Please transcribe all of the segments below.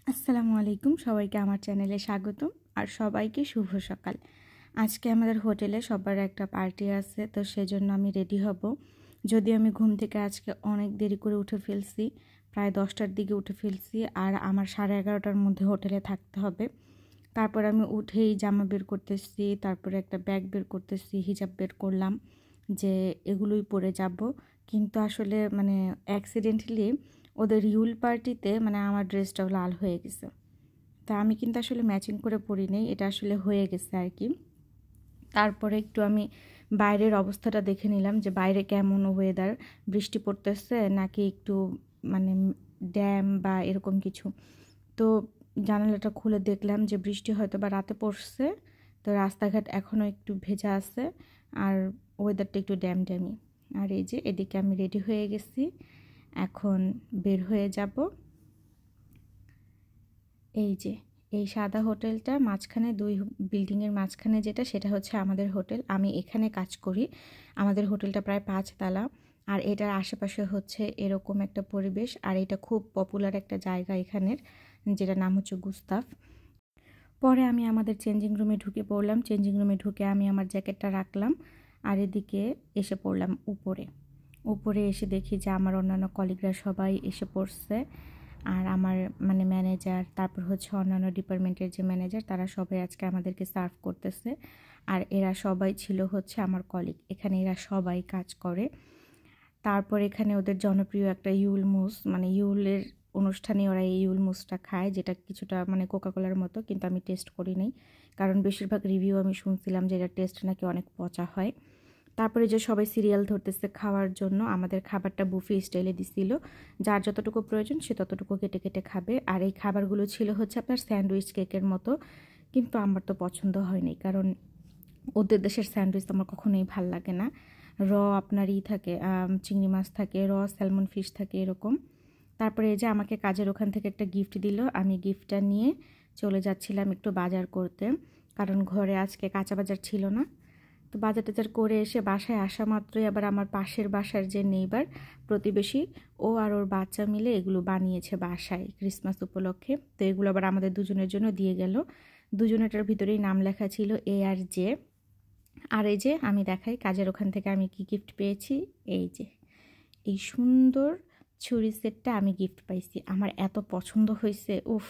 আসসালামু আলাইকুম, সবাইকে আমার চ্যানেলে স্বাগতম আর সবাইকে শুভ সকাল। আজকে আমাদের হোটেলে সবার একটা পার্টি আছে, তো সেজন্য আমি রেডি হব। যদি আমি ঘুম থেকে আজকে অনেক দেরি করে উঠে ফেলছি, প্রায় 10টার দিকে উঠে ফেলছি, আর আমার 11:30টার মধ্যে হোটেলে থাকতে হবে। তারপর আমি উঠেই জামা বের করতেছি, তারপরে একটা ব্যাগ বের করতেছি, হিজাব বের করলাম যে এগুলোই পরে যাব। কিন্তু আসলে অ্যাক্সিডেন্টালি ওদের ইউল পার্টিতে আমার ড্রেসটাও লাল হয়ে গেছে। তা আমি কিন্তু আসলে ম্যাচিং করে পরি নেই, এটা আসলে হয়ে গেছে আর কি। তারপরে একটু আমি বাইরের অবস্থাটা দেখে নিলাম যে বাইরে কেমন ওয়েদার, বৃষ্টি পড়তেছে নাকি একটু মানে ড্যাম বা এরকম কিছু। তো জানালাটা খুলে দেখলাম যে বৃষ্টি হয়তো বা রাতে পড়ছে, তো রাস্তাঘাট এখনও একটু ভেজা আছে আর ওয়েদারটা একটু ড্যামি। আর এই যে এদিকে আমি রেডি হয়ে গেছি, এখন বের হয়ে যাব। এই যে এই সাদা হোটেলটা মাঝখানে, দুই বিল্ডিংয়ের মাঝখানে যেটা, সেটা হচ্ছে আমাদের হোটেল। আমি এখানে কাজ করি। আমাদের হোটেলটা প্রায় 5 তলা, আর এটার আশেপাশে হচ্ছে এরকম একটা পরিবেশ। আর এটা খুব পপুলার একটা জায়গা এখানের, যেটা নাম হচ্ছে গুস্তাফ। পরে আমি আমাদের চেঞ্জিং রুমে ঢুকে পড়লাম। চেঞ্জিং রুমে ঢুকে আমি আমার জ্যাকেটটা রাখলাম, আর এদিকে এসে পড়লাম উপরে এসে দেখি যে আমার অন্যান্য কলিগরা সবাই এসে পড়ছে। আর আমার ম্যানেজার, তারপর হচ্ছে অন্যান্য ডিপার্টমেন্টের যে ম্যানেজার, তারা সবাই আজকে আমাদেরকে সার্ভ করতেছে। আর এরা সবাই ছিল হচ্ছে আমার কলিগ, এখানে এরা সবাই কাজ করে। তারপর এখানে ওদের জনপ্রিয় একটা ইউলমুস, ইউলের অনুষ্ঠানে ওরা এই ইউলমুসটা খায়, যেটা কিছুটা কোকাকোলার মতো, কিন্তু আমি টেস্ট করি নাই, কারণ বেশিরভাগ রিভিউ আমি শুনছিলাম যে এটা টেস্ট নাকি অনেক পচা হয়। তারপরে যে সবাই সিরিয়াল ধরতেছে খাওয়ার জন্য। আমাদের খাবারটা বুফে স্টাইলে দিছিল, যার যতটুকু প্রয়োজন সে ততটুকু কেটে কেটে খাবে। আর এই খাবারগুলো ছিল হচ্ছে আপনার স্যান্ডউইচ কেকের মতো, কিন্তু আমার তো পছন্দ হয়নি, কারণ ওদের দেশের স্যান্ডউইচ আমার কখনোই ভাল লাগে না। র আপনারই থাকে, চিংড়ি মাছ থাকে, র স্যালমন ফিশ থাকে এরকম। তারপরে এই যে আমাকে কাজের ওখান থেকে একটা গিফট দিল, আমি গিফটটা নিয়ে চলে যাচ্ছিলাম একটু বাজার করতে, কারণ ঘরে আজকে কাঁচা বাজার ছিল না। তো বাজার টাজার করে এসে বাসায় আসা মাত্রই আবার আমার পাশের বাসার যে নেইবার, প্রতিবেশী, ও আর ওর বাচ্চা মিলে এগুলো বানিয়েছে বাসায় ক্রিসমাস উপলক্ষে। তো এগুলো আবার আমাদের দুজনের জন্য দিয়ে গেল। দুজনেটার ভিতরেই নাম লেখা ছিল এ আর জে। আর এই যে আমি দেখাই কাজের ওখান থেকে আমি কি গিফট পেয়েছি। এই যে এই সুন্দর ছুরি সেটটা আমি গিফট পাইছি, আমার এত পছন্দ হয়েছে, উফ।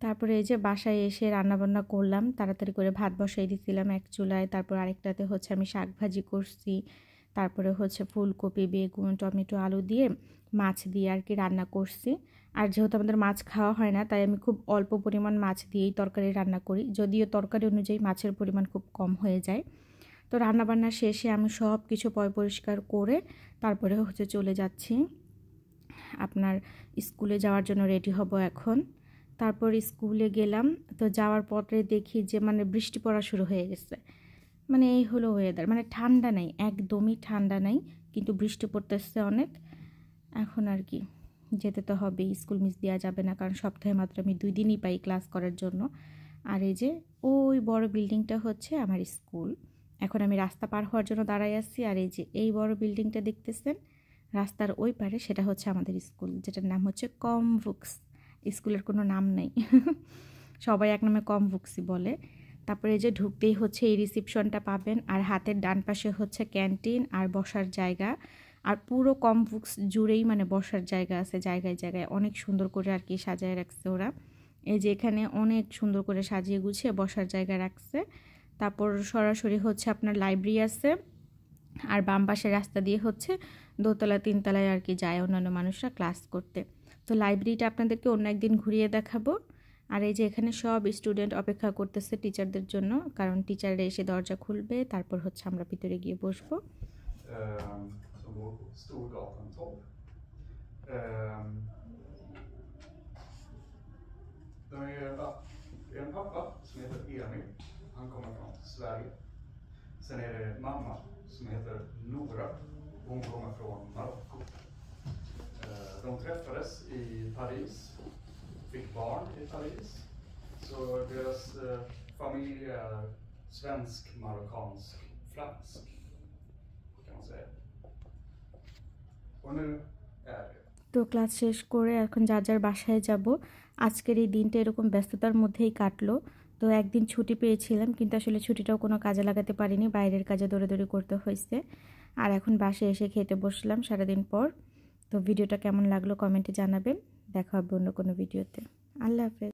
তারপরে এই যে বাসায় এসে রান্নাবান্না করলাম, তাড়াতাড়ি করে ভাত বসাই দিয়েছিলাম এক চুলায়, তারপর আরেকটাতে হচ্ছে আমি শাক ভাজি করছি, তারপরে হচ্ছে ফুলকপি, বেগুন, টমেটো, আলু দিয়ে মাছ দিয়ে আর কি রান্না করছি। আর যেহেতু আমাদের মাছ খাওয়া হয় না, তাই আমি খুব অল্প পরিমাণ মাছ দিয়েই তরকারি রান্না করি, যদিও তরকারি অনুযায়ী মাছের পরিমাণ খুব কম হয়ে যায়। তো রান্নাবান্না শেষে আমি সব কিছু পরিষ্কার করে তারপরে হচ্ছে চলে যাচ্ছি আপনার স্কুলে যাওয়ার জন্য, রেডি হব এখন। তারপর স্কুলে গেলাম, তো যাওয়ার পথে দেখি যে বৃষ্টি পড়া শুরু হয়ে গেছে। এই হলো ওয়েদার, ঠান্ডা নেই, একদমই ঠান্ডা নেই, কিন্তু বৃষ্টি পড়তেছে অনেক। এখন আর কি যেতে তো হবে, স্কুল মিস দেওয়া যাবে না, কারণ সপ্তাহে মাত্র আমি 2 দিনই পাই ক্লাস করার জন্য। আর এই যে ওই বড় বিল্ডিংটা হচ্ছে আমার স্কুল। এখন আমি রাস্তা পার হওয়ার জন্য দাঁড়াই আছি, আর এই যে এই বড় বিল্ডিংটা দেখতেছেন রাস্তার ওই পারে, সেটা হচ্ছে আমাদের স্কুল, যেটার নাম হচ্ছে কমভুক্স। স্কুলের কোনো নাম নেই, সবাই এক নামে কমভুক্সই বলে। তারপরে এই যে ঢুকতেই হচ্ছে এই রিসিপশনটা পাবেন, আর হাতের ডান পাশে হচ্ছে ক্যান্টিন আর বসার জায়গা। আর পুরো কমভুক্স জুড়েই বসার জায়গা আছে, জায়গায় জায়গায় অনেক সুন্দর করে আর কি সাজিয়ে রাখছে ওরা। এই যে এখানে অনেক সুন্দর করে সাজিয়ে গুছিয়ে বসার জায়গা রাখছে। তারপর সরাসরি হচ্ছে আপনার লাইব্রেরি আছে, আর বাম পাশের রাস্তা দিয়ে হচ্ছে দোতলা 3 তলায় আর কি যায় অন্যান্য মানুষরা ক্লাস করতে। তো লাইব্রেরিটা আপনাদেরকে অন্য একদিন ঘুরিয়ে দেখাবো। আর এই যে এখানে সব স্টুডেন্ট অপেক্ষা করতেছে টিচারদের জন্য, কারণ টিচাররা এসে দরজা খুলবে, তারপর হচ্ছে আমরা ভিতরে গিয়ে বসবো। Det är en pappa som heter Emil, han kommer från Sverige. Sen är det mamma som heter Nora, hon kommer från Marocko. De träffades i Paris, fick barn i Paris. Så deras familj är svensk, marockansk, fransk kan man säga. Och nu är det তো class শেষ করে এখন যার যার বাসায় যাব। আজকের এই দিনটা এরকম ব্যস্ততার মধ্যেই কাটলো। তো একদিন ছুটি পেয়েছিলাম, কিন্তু আসলে ছুটিটাও কোনো কাজে লাগাতে পারিনি, বাইরের কাজে দৌড়াদৌড়ি করতে হয়েছে। আর এখন বাসায় এসে খেতে বসলাম সারাদিন পর। তো ভিডিওটা কেমন লাগলো কমেন্টে জানাবেন। দেখা হবে অন্য কোনো ভিডিওতে। আল্লাহ হাফেজ।